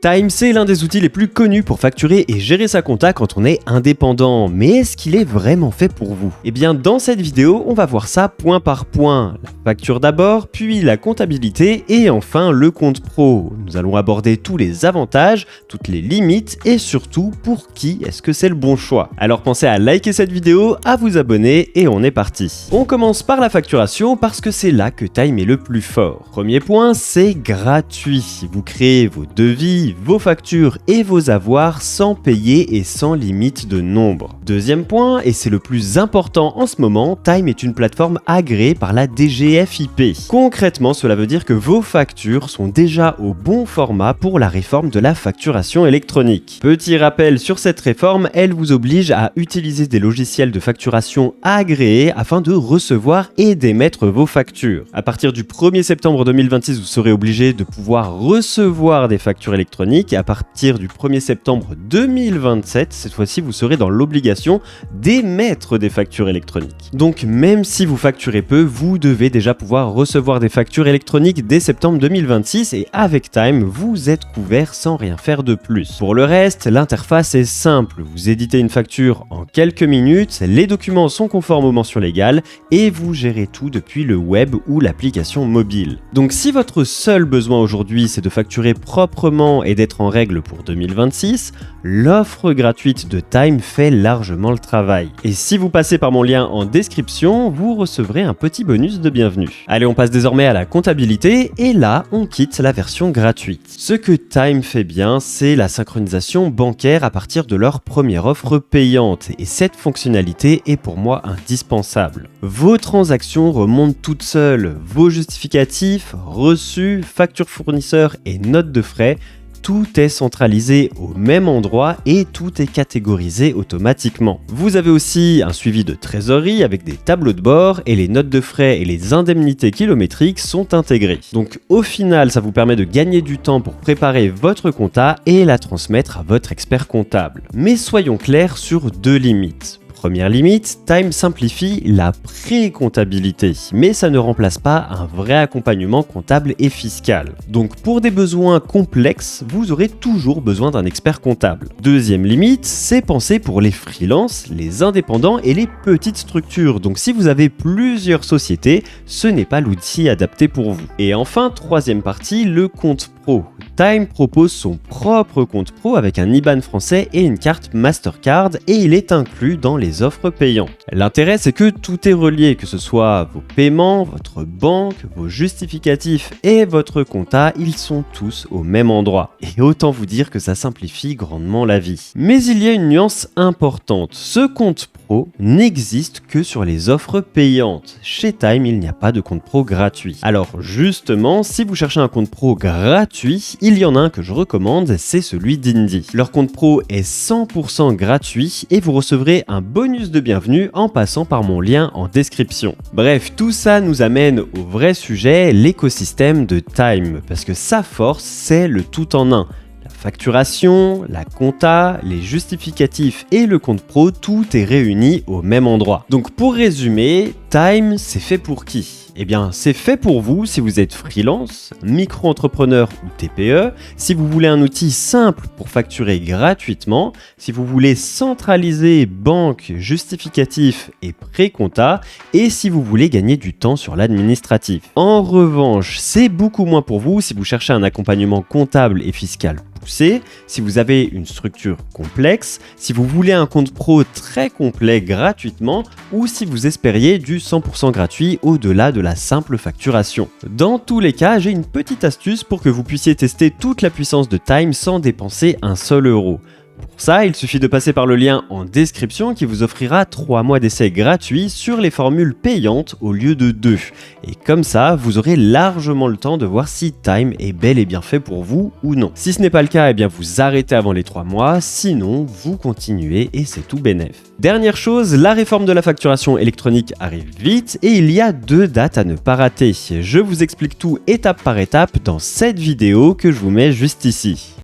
Time, c'est l'un des outils les plus connus pour facturer et gérer sa compta quand on est indépendant. Mais est-ce qu'il est vraiment fait pour vous? Eh bien, dans cette vidéo, on va voir ça point par point. La facture d'abord, puis la comptabilité et enfin le compte pro. Nous allons aborder tous les avantages, toutes les limites et surtout pour qui est-ce que c'est le bon choix. Alors pensez à liker cette vidéo, à vous abonner et on est parti. On commence par la facturation parce que c'est là que Time est le plus fort. Premier point, c'est gratuit. Vous créez vos devis, vos factures et vos avoirs sans payer et sans limite de nombre. Deuxième point, et c'est le plus important en ce moment, Time est une plateforme agréée par la DGFiP. Concrètement, cela veut dire que vos factures sont déjà au bon format pour la réforme de la facturation électronique. Petit rappel sur cette réforme, elle vous oblige à utiliser des logiciels de facturation agréés afin de recevoir et d'émettre vos factures. À partir du 1er septembre 2026, vous serez obligé de pouvoir recevoir des factures électroniques. Et à partir du 1er septembre 2027, cette fois-ci, vous serez dans l'obligation d'émettre des factures électroniques. Donc même si vous facturez peu, vous devez déjà pouvoir recevoir des factures électroniques dès septembre 2026 et avec Time, vous êtes couvert sans rien faire de plus. Pour le reste, l'interface est simple. Vous éditez une facture en quelques minutes, les documents sont conformes aux mentions légales et vous gérez tout depuis le web ou l'application mobile. Donc si votre seul besoin aujourd'hui, c'est de facturer proprement et d'être en règle pour 2026, l'offre gratuite de Time fait largement le travail. Et si vous passez par mon lien en description, vous recevrez un petit bonus de bienvenue. Allez, on passe désormais à la comptabilité et là, on quitte la version gratuite. Ce que Time fait bien, c'est la synchronisation bancaire à partir de leur première offre payante et cette fonctionnalité est pour moi indispensable. Vos transactions remontent toutes seules, vos justificatifs, reçus, factures fournisseurs et notes de frais, tout est centralisé au même endroit et tout est catégorisé automatiquement. Vous avez aussi un suivi de trésorerie avec des tableaux de bord et les notes de frais et les indemnités kilométriques sont intégrées. Donc au final, ça vous permet de gagner du temps pour préparer votre compta et la transmettre à votre expert comptable. Mais soyons clairs sur deux limites. Première limite, Time simplifie la pré-comptabilité, mais ça ne remplace pas un vrai accompagnement comptable et fiscal. Donc pour des besoins complexes, vous aurez toujours besoin d'un expert comptable. Deuxième limite, c'est pensé pour les freelances, les indépendants et les petites structures. Donc si vous avez plusieurs sociétés, ce n'est pas l'outil adapté pour vous. Et enfin, troisième partie, le compte pro. Time propose son propre compte pro avec un IBAN français et une carte Mastercard et il est inclus dans les offres payantes. L'intérêt, c'est que tout est relié, que ce soit vos paiements, votre banque, vos justificatifs et votre compta, ils sont tous au même endroit. Et autant vous dire que ça simplifie grandement la vie. Mais il y a une nuance importante. Ce compte pro n'existe que sur les offres payantes. Chez Time, il n'y a pas de compte pro gratuit. Alors justement, si vous cherchez un compte pro gratuit, il y en a un que je recommande, c'est celui d'Indy. Leur compte pro est 100% gratuit et vous recevrez un bonus de bienvenue en passant par mon lien en description. Bref, tout ça nous amène au vrai sujet, l'écosystème de Time, parce que sa force, c'est le tout en un. Facturation, la compta, les justificatifs et le compte pro, tout est réuni au même endroit. Donc pour résumer, Time, c'est fait pour qui ? Eh bien, c'est fait pour vous si vous êtes freelance, micro-entrepreneur ou TPE, si vous voulez un outil simple pour facturer gratuitement, si vous voulez centraliser banque, justificatif et pré-compta, et si vous voulez gagner du temps sur l'administratif. En revanche, c'est beaucoup moins pour vous si vous cherchez un accompagnement comptable et fiscal poussé, si vous avez une structure complexe, si vous voulez un compte pro très complet gratuitement ou si vous espériez du 100% gratuit au-delà de la simple facturation. Dans tous les cas, j'ai une petite astuce pour que vous puissiez tester toute la puissance de Time sans dépenser un seul euro. Pour ça, il suffit de passer par le lien en description qui vous offrira 3 mois d'essai gratuits sur les formules payantes au lieu de 2. Et comme ça, vous aurez largement le temps de voir si Time est bel et bien fait pour vous ou non. Si ce n'est pas le cas, eh bien vous arrêtez avant les 3 mois, sinon vous continuez et c'est tout bénef. Dernière chose, la réforme de la facturation électronique arrive vite et il y a 2 dates à ne pas rater. Je vous explique tout étape par étape dans cette vidéo que je vous mets juste ici.